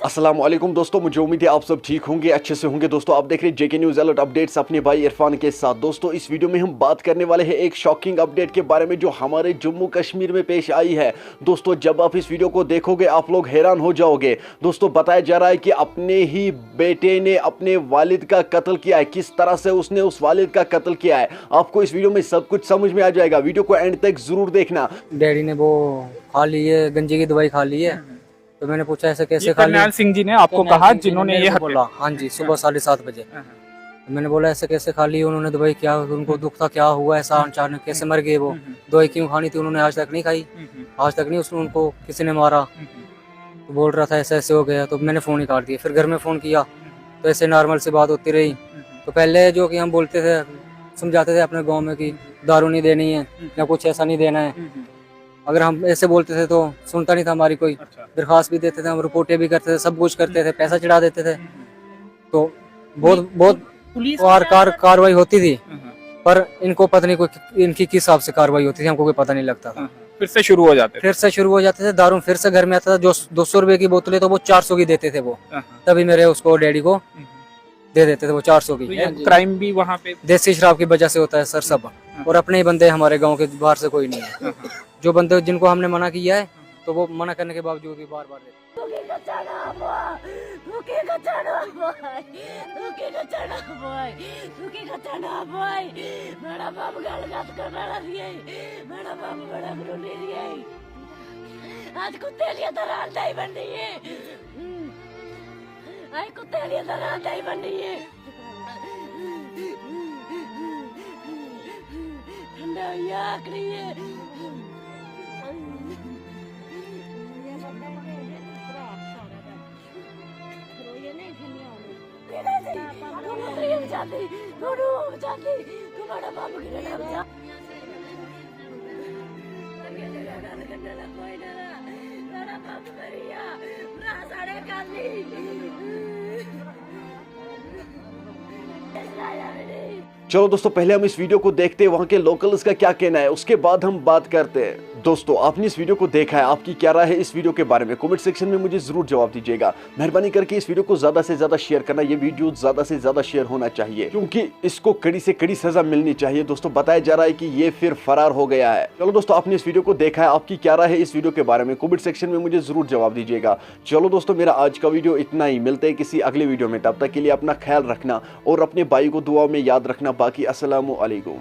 अस्सलाम वालेकुम दोस्तों, मुझे उम्मीद है आप सब ठीक होंगे, अच्छे से होंगे। दोस्तों आप देख रहे हैं जेके न्यूज़ अलर्ट अपडेट्स अपने भाई इरफान के साथ। दोस्तों इस वीडियो में हम बात करने वाले हैं एक शॉकिंग अपडेट के बारे में जो हमारे जम्मू कश्मीर में पेश आई है। दोस्तों जब आप इस वीडियो को देखोगे आप लोग हैरान हो जाओगे। दोस्तों बताया जा रहा है कि अपने ही बेटे ने अपने वालिद का कत्ल किया है। किस तरह से उसने उस वालिद का कत्ल किया है आपको इस वीडियो में सब कुछ समझ में आ जाएगा। वीडियो को एंड तक जरूर देखना। डैडी ने वो खा ली है, गंजे की दवाई खा ली है। तो मैंने पूछा ऐसे कैसे खा ली? करनैल सिंह जी ने आपको कहा जिन्होंने ये बोला? हाँ जी, सुबह 7:30 बजे। तो मैंने बोला ऐसे कैसे खा ली? उन्होंने दवाई क्या, उनको दुख था, क्या हुआ ऐसा अचानक कैसे मर गए वो? दवाई क्यों खानी थी? उन्होंने आज तक नहीं खाई, आज तक नहीं उसने उनको किसी ने मारा। तो बोल रहा था ऐसे ऐसे हो गया। तो मैंने फ़ोन ही काट दिया। फिर घर में फ़ोन किया तो ऐसे नॉर्मल से बात होती रही। तो पहले जो कि हम बोलते थे, समझाते थे अपने गाँव में कि दारू नहीं देनी है या कुछ ऐसा नहीं देना है। अगर हम ऐसे बोलते थे तो सुनता नहीं था हमारी कोई। दरखास्त भी देते थे, हम रिपोर्टें भी करते थे, सब कुछ करते थे, पैसा चढ़ा देते थे। तो बहुत कार्रवाई होती थी, पर इनको पता नहीं कोई इनकी किस हिसाब से कार्रवाई होती थी, हमको कोई पता नहीं लगता था। फिर से शुरू हो जाते थे। दारू फिर से घर में आता था। जो 200 रुपए की बोतलें तो वो 400 की देते थे वो। तभी मेरे उसको डैडी को दे देते थे वो 400 की। क्राइम भी वहाँ पे देसी शराब की वजह से होता है सर सब। और अपने ही बंदे हमारे गाँव के, बाहर से कोई नहीं है। जो बंदे जिनको हमने मना किया है तो वो मना करने के बावजूद भी बार बार आज कुत्ते लिए तो रात ही बन रही है। आज कुत्ते लिए तो रात ही बन रही है। ठंडा आखिरी है। तुम्हारा बाबू की चलो दोस्तों पहले हम इस वीडियो को देखते हैं, वहां के लोकल्स का क्या कहना है, उसके बाद हम बात करते हैं। दोस्तों आपने इस वीडियो को देखा है, आपकी क्या राय है इस वीडियो के बारे में? कमेंट सेक्शन में मुझे जरूर जवाब दीजिएगा। मेहरबानी करके इस वीडियो को ज्यादा से ज्यादा शेयर करना। ये वीडियो ज्यादा से ज्यादा शेयर होना चाहिए क्योंकि इसको कड़ी से कड़ी सजा मिलनी चाहिए। दोस्तों बताया जा रहा है कि ये फिर फरार हो गया है। चलो दोस्तों आपने इस वीडियो को देखा है, आपकी क्या राय है इस वीडियो के बारे में? कमेंट सेक्शन में मुझे जरूर जवाब दीजिएगा। चलो दोस्तों मेरा आज का वीडियो इतना ही। मिलते हैं किसी अगले वीडियो में, तब तक के लिए अपना ख्याल रखना और अपने भाई को दुआ में याद रखना। बाकी अस्सलामु अलैकुम।